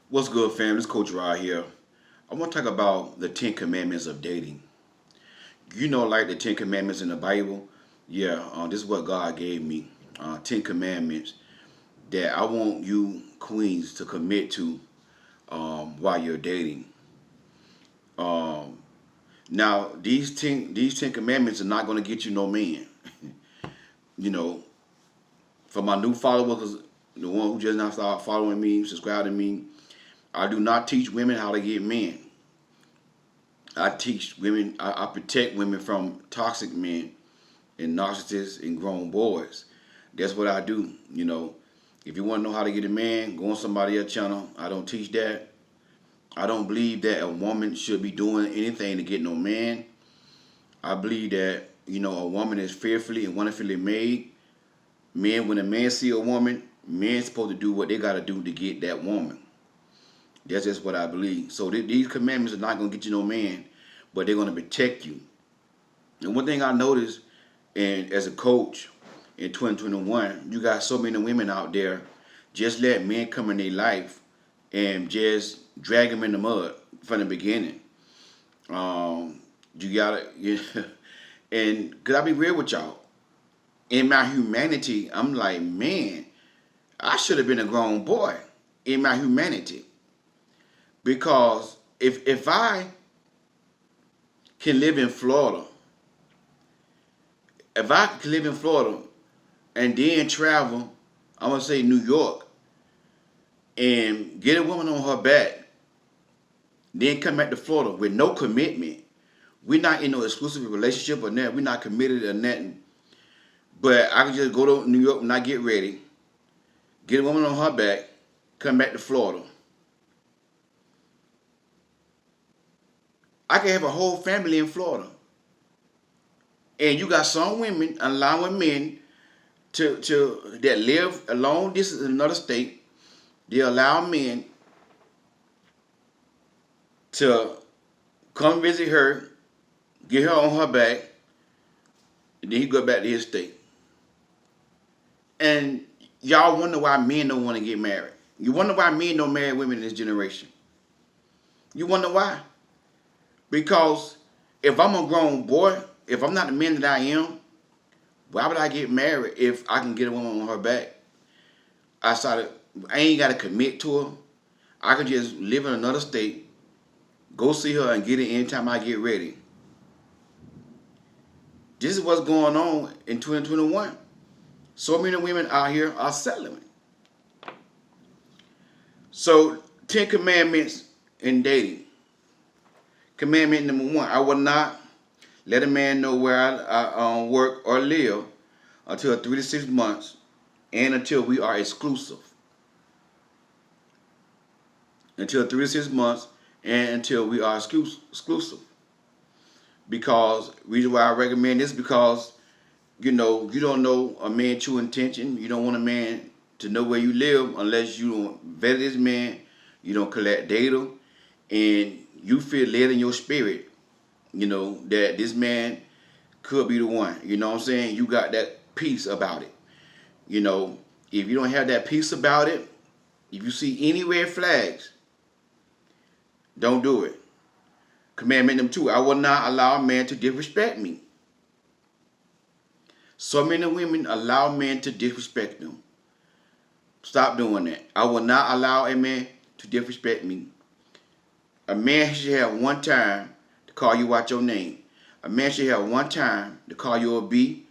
What's good, fam? This Coach Rod here. I want to talk about the Ten Commandments of dating. Like the Ten Commandments in the Bible. Yeah, this is what God gave me. Ten Commandments that I want you queens to commit to while you're dating. Um, Now, these ten commandments are not going to get you no man. you know, for my new followers, the one who just now started following me, subscribe to me, I do not teach women how to get men. I teach women, I protect women from toxic men and narcissists and grown boys. That's what I do. If you want to know how to get a man, go on somebody else's channel. I don't teach that. I don't believe that a woman should be doing anything to get no man. I believe that, a woman is fearfully and wonderfully made. When a man see a woman, men's supposed to do what they got to do to get that woman. That's just what I believe. So these commandments are not going to get you no man, but they're going to protect you. And one thing I noticed, and as a coach in 2021, you got so many women out there just let men come in their life and just drag them in the mud from the beginning. You gotta, and could I be real with y'all? In my humanity, I'm like, man, I should have been a grown boy in my humanity. Because if I can live in Florida, if I can live in Florida and then travel, I'm gonna say New York, and get a woman on her back, then come back to Florida with no commitment. We're not in no exclusive relationship or nothing. We're not committed or nothing. But I can just go to New York when I get ready, get a woman on her back, come back to Florida. I can have a whole family in Florida. And you got some women allowing men to that live a long distance in another state. They allow men to come visit her, get her on her back, and then he go back to his state. And y'all wonder why men don't want to get married. You wonder why men don't marry women in this generation. You wonder why? Because if I'm a grown boy, if I'm not the man that I am, why would I get married if I can get a woman on her back? I ain't got to commit to her. I can just live in another state, go see her and get it anytime I get ready. This is what's going on in 2021. So many women out here are settling. So, 10 commandments in dating. Commandment number 1, I will not let a man know where I work or live until 3 to 6 months and until we are exclusive. Until 3 to 6 months and until we are exclusive. Because, reason why I recommend this, because, you don't know a man's true intention. You don't want a man to know where you live unless you don't vet this man, you don't collect data, and you feel led in your spirit, that this man could be the one. You know what I'm saying? You got that peace about it. If you don't have that peace about it, if you see any red flags, don't do it. Commandment number 2, I will not allow a man to disrespect me. So many women allow men to disrespect them. Stop doing that. I will not allow a man to disrespect me. A man should have one time to call you out your name. A man should have one time to call you a B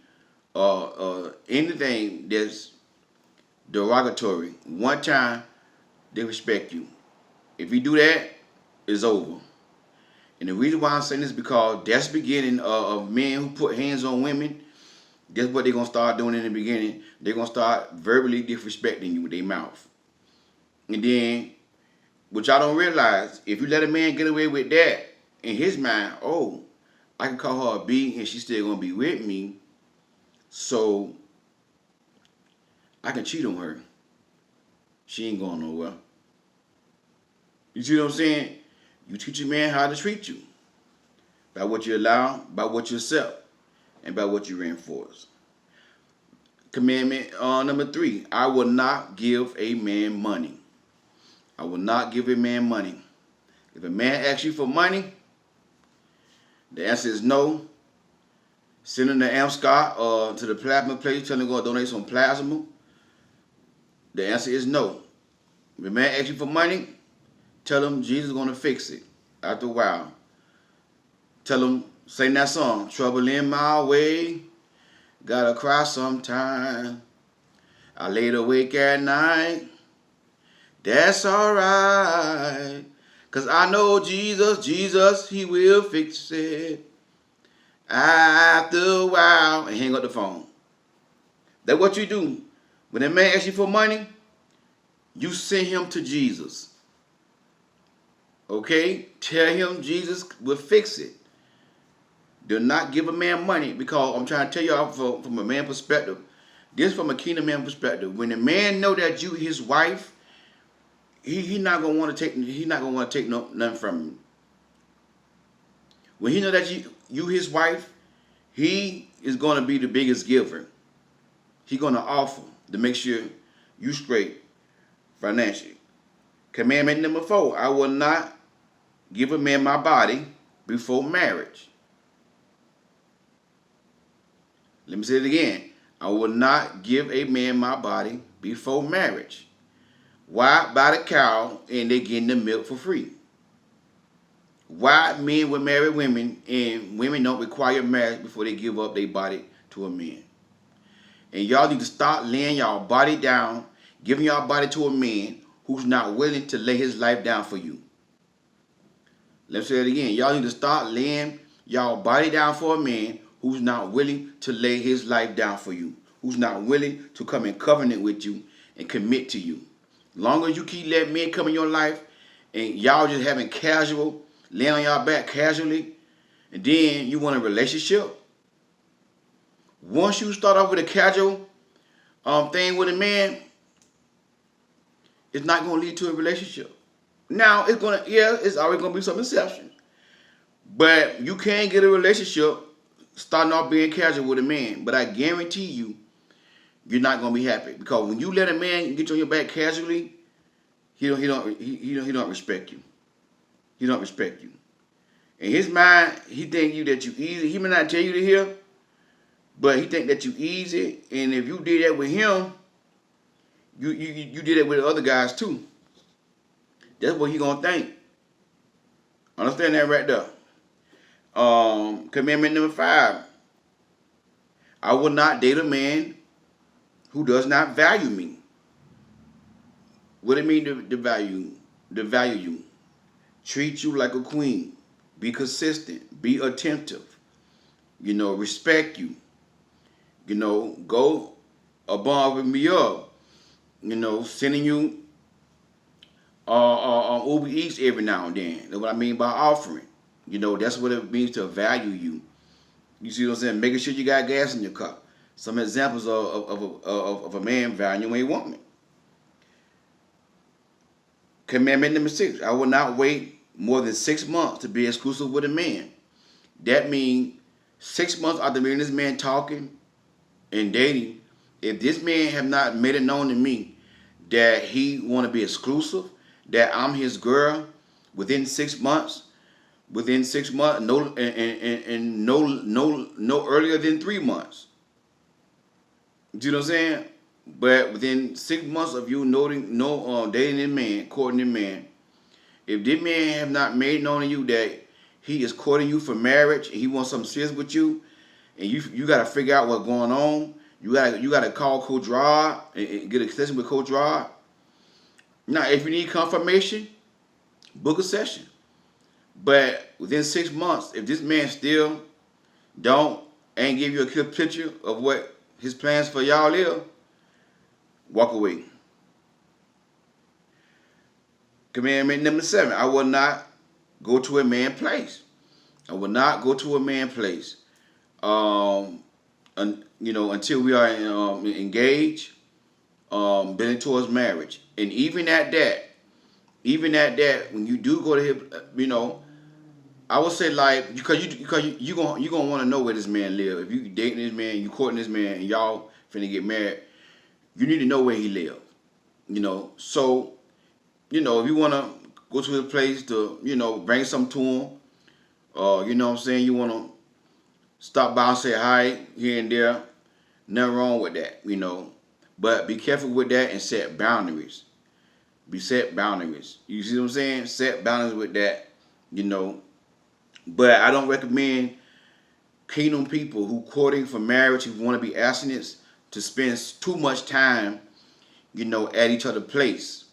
or anything that's derogatory. One time they respect you. If you do that, it's over. And the reason why I'm saying this is because that's the beginning of men who put hands on women. That's what they're going to start doing in the beginning. They're going to start verbally disrespecting you with their mouth. And then, what y'all don't realize, if you let a man get away with that, in his mind, oh, I can call her a B and she's still going to be with me, so I can cheat on her. She ain't going nowhere. You see what I'm saying? You teach a man how to treat you. By what you allow, by what you accept, and by what you reinforce. Commandment number 3, I will not give a man money. I will not give a man money. If a man asks you for money, the answer is no. Send him to Amscot or to the plasma place, tell him to go donate some plasma. The answer is no. If a man asks you for money, tell him Jesus is going to fix it. After a while, tell him, sing that song, trouble in my way, gotta cry sometime. I laid awake at night, that's alright. Cause I know Jesus, he will fix it. After a while, and hang up the phone. That's what you do. When a man asks you for money, you send him to Jesus. Okay? Tell him Jesus will fix it. Do not give a man money, because I'm trying to tell you from a man perspective. This from a kingdom man perspective. When a man know that you his wife, he not gonna want to take nothing from you. When he know that you his wife, he is gonna be the biggest giver. He gonna offer to make sure you straight financially. Commandment number 4: I will not give a man my body before marriage. Let me say it again. I will not give a man my body before marriage. Why buy the cow and they getting the milk for free? Why men will marry women and women don't require marriage before they give up their body to a man? And y'all need to start laying y'all body down, giving y'all body to a man who's not willing to lay his life down for you. Let's say it again. Y'all need to start laying y'all body down for a man who's not willing to lay his life down for you, who's not willing to come in covenant with you and commit to you. Long as you keep letting men come in your life and y'all just having casual, laying on y'all back casually, and then you want a relationship. Once you start off with a casual thing with a man, it's not going to lead to a relationship. Now, it's always going to be some exceptions. But you can't get a relationship starting off being casual with a man. But I guarantee you, you're not going to be happy. Because when you let a man get on your back casually, he don't respect you. He don't respect you. In his mind, he think that you easy. He may not tell you to hear, but he think that you easy. And if you did that with him, you did it with other guys too. That's what he gonna think. Understand that right there. Commandment number 5. I will not date a man who does not value me. What it mean to value you? Treat you like a queen. Be consistent. Be attentive. Respect you. Go above and beyond. Sending you Uber Eats every now and then. That's what I mean by offering. That's what it means to value you. You see what I'm saying? Making sure you got gas in your car. Some examples of a man valuing a woman. Commandment number 6. I will not wait more than 6 months to be exclusive with a man. That means 6 months after me and this man talking and dating, if this man have not made it known to me that he want to be exclusive, that I'm his girl within 6 months, no earlier than 3 months. Do you know what I'm saying? But within 6 months of you dating this man, courting this man, if this man have not made known to you that he is courting you for marriage and he wants something serious with you, and you got to figure out what's going on, you got to call Coach Rod and get a session with Coach Rod. Now, if you need confirmation, book a session. But within 6 months, if this man still ain't give you a clear picture of what his plans for y'all is, walk away. Commandment number 7. I will not go to a man's place. I will not go to a man's place. Until we are engaged, building towards marriage. And even at that, when you do go to him, I would say because you gonna want to know where this man live. If you dating this man, you courting this man, and y'all finna get married, you need to know where he live. So, if you want to go to his place to, bring something to him, you know what I'm saying, you want to stop by and say hi here and there, nothing wrong with that. But be careful with that and set boundaries. Set boundaries. You see what I'm saying? Set boundaries with that. But I don't recommend kingdom people who courting for marriage, who want to be abstinence, to spend too much time, at each other's place.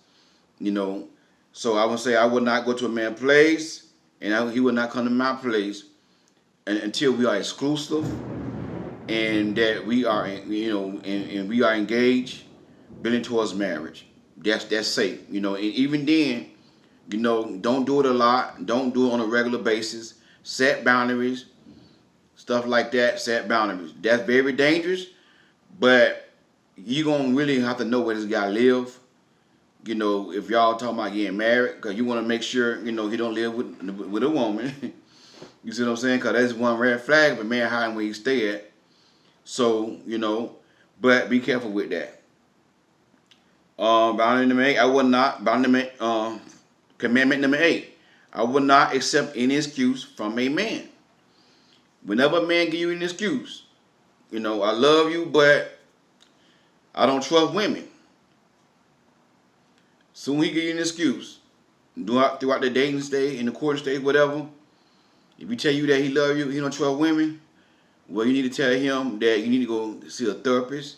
So I would say I would not go to a man's place, and he would not come to my place until we are exclusive and that we are, and we are engaged, building towards marriage. That's safe. And even then, don't do it a lot. Don't do it on a regular basis. Set boundaries, stuff like that. Set boundaries. That's very dangerous, but you're going to really have to know where this guy live. If y'all talking about getting married, because you want to make sure, he don't live with a woman. You see what I'm saying? Because that's one red flag if a man hiding where he stay at. So, but be careful with that. Boundary number 8, I would not, commandment number 8, I would not accept any excuse from a man. Whenever a man give you an excuse, I love you, but I don't trust women. Soon he give you an excuse. Throughout the dating stage, in the courting stage, whatever. If he tell you that he love you, he don't trust women, well, you need to tell him that you need to go see a therapist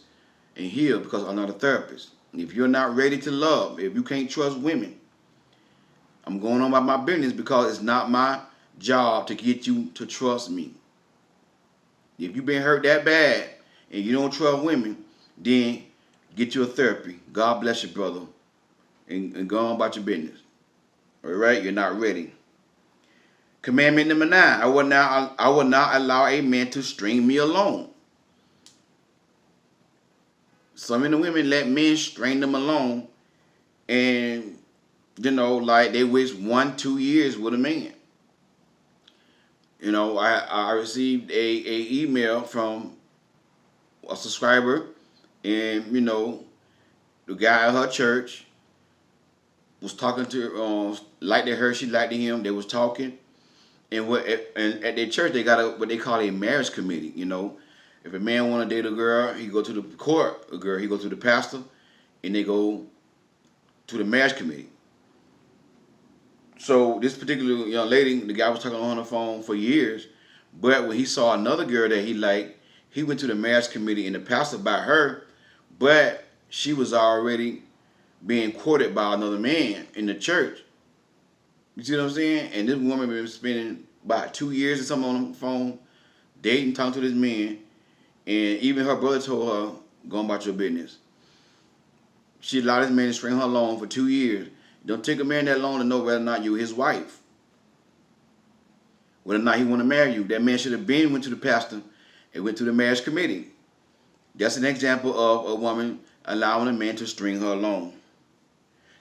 and heal, because I'm not a therapist. If you're not ready to love, if you can't trust women, I'm going on about my business, because it's not my job to get you to trust me. If you've been hurt that bad and you don't trust women, then get you a therapy. God bless you, brother. And go on about your business. All right? You're not ready. Commandment number 9, I will not allow a man to string me along. Some of the women let men string them along, and like they waste 1-2 years with a man. I received a email from a subscriber, and the guy at her church was talking to her, liked her, she liked him. They was talking, and at their church they got what they call a marriage committee. If a man want to date a girl, he go to the court. A girl, he go to the pastor, and they go to the marriage committee. So this particular young lady, the guy was talking on the phone for years, but when he saw another girl that he liked, he went to the marriage committee, and the pastor by her, but she was already being courted by another man in the church. You see what I'm saying? And this woman been spending about 2 years or something on the phone, dating, talking to this man. And even her brother told her, go about your business. She allowed this man to string her along for 2 years. Don't take a man that long to know whether or not you're his wife. Whether or not he want to marry you. That man should have been went to the pastor and went to the marriage committee. That's an example of a woman allowing a man to string her along.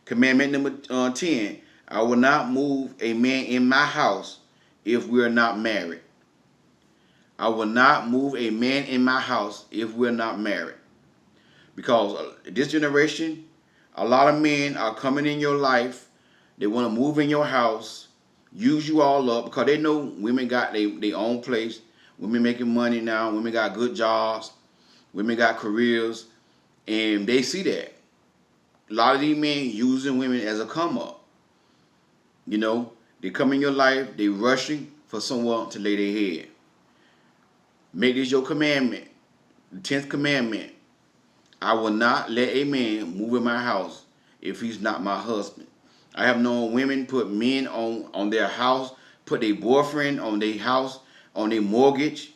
Commandment number 10, I will not move a man in my house if we're not married. I will not move a man in my house if we're not married. Because this generation, a lot of men are coming in your life. They want to move in your house, use you all up, because they know women got their own place. Women making money now. Women got good jobs. Women got careers. And they see that. A lot of these men using women as a come up. They come in your life, they rushing for someone to lay their head. Make this your commandment. The 10th commandment. I will not let a man move in my house if he's not my husband. I have known women put men on their house, put their boyfriend on their house, on their mortgage.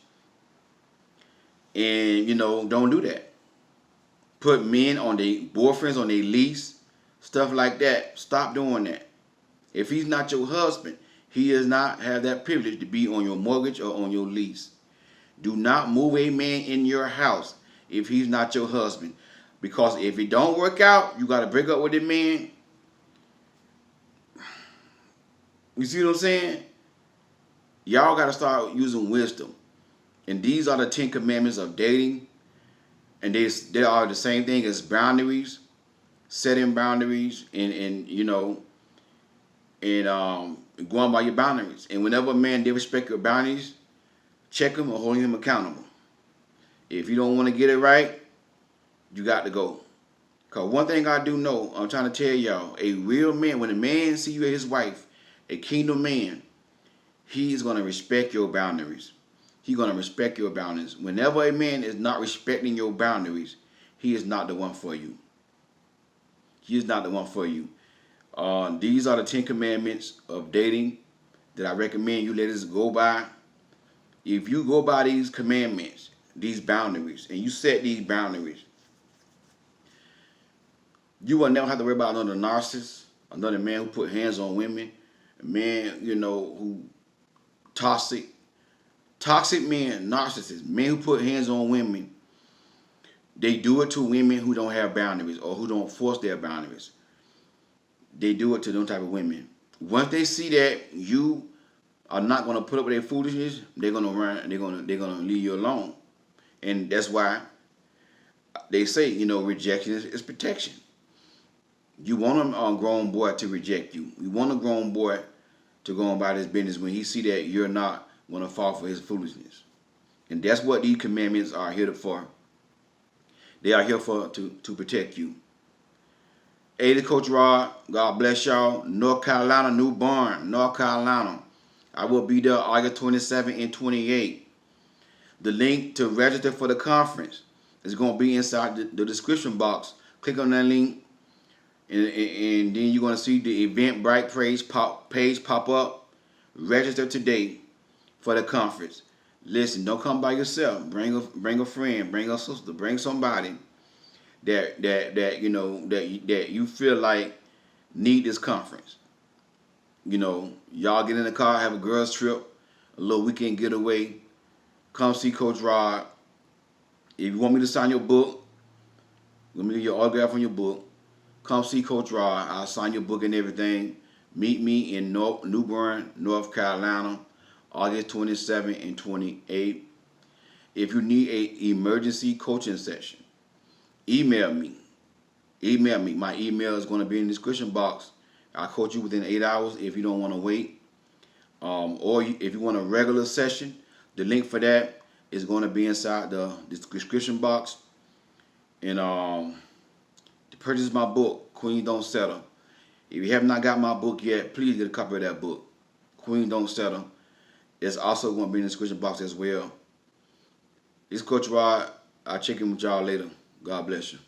And, don't do that. Put men on their boyfriends, on their lease, stuff like that. Stop doing that. If he's not your husband, he does not have that privilege to be on your mortgage or on your lease. Do not move a man in your house if he's not your husband. Because if it don't work out, you got to break up with the man. You see what I'm saying? Y'all got to start using wisdom. And these are the 10 commandments of dating. And they are the same thing as boundaries. setting boundaries, and going by your boundaries. And whenever a man disrespect your boundaries, check him or hold him accountable. If you don't want to get it right, you got to go. Cause one thing I do know, I'm trying to tell y'all, a real man, when a man see you as his wife, a kingdom man, he's gonna respect your boundaries. He's gonna respect your boundaries. Whenever a man is not respecting your boundaries, he is not the one for you. He is not the one for you. These are the 10 commandments of dating that I recommend you ladies go by. If you go by these commandments, these boundaries, and you set these boundaries, you will never have to worry about another narcissist, another man who put hands on women, a man, who toxic men, narcissists, men who put hands on women. They do it to women who don't have boundaries or who don't force their boundaries. They do it to them type of women. Once they see that you are not going to put up with their foolishness, they're going to run. They're going to leave you alone, and that's why they say rejection is protection. You want a grown boy to reject you. You want a grown boy to go on about his business when he see that you're not going to fall for his foolishness. And that's what these commandments are here for. They are here to protect you. Hey, this Coach Rod. God bless y'all. North Carolina, New Bern, North Carolina. I will be there August 27 and 28. The link to register for the conference is going to be inside the description box. Click on that link. And then you're going to see the Eventbrite page pop up. Register today for the conference. Listen, don't come by yourself. Bring a friend, bring a sister, bring somebody that you feel like need this conference. Y'all get in the car, have a girls trip, a little weekend getaway. Come see Coach Rod. If you want me to sign your book, let me get your autograph on your book. Come see Coach Rod. I'll sign your book and everything. Meet me in New Bern, North Carolina, August 27 and 28. If you need an emergency coaching session, email me. My email is going to be in the description box. I'll coach you within 8 hours if you don't want to wait. Or if you want a regular session, the link for that is going to be inside the description box. And to purchase my book, Queen Don't Settle. If you have not got my book yet, please get a copy of that book, Queen Don't Settle. It's also going to be in the description box as well. This is Coach Rod. I'll check in with y'all later. God bless you.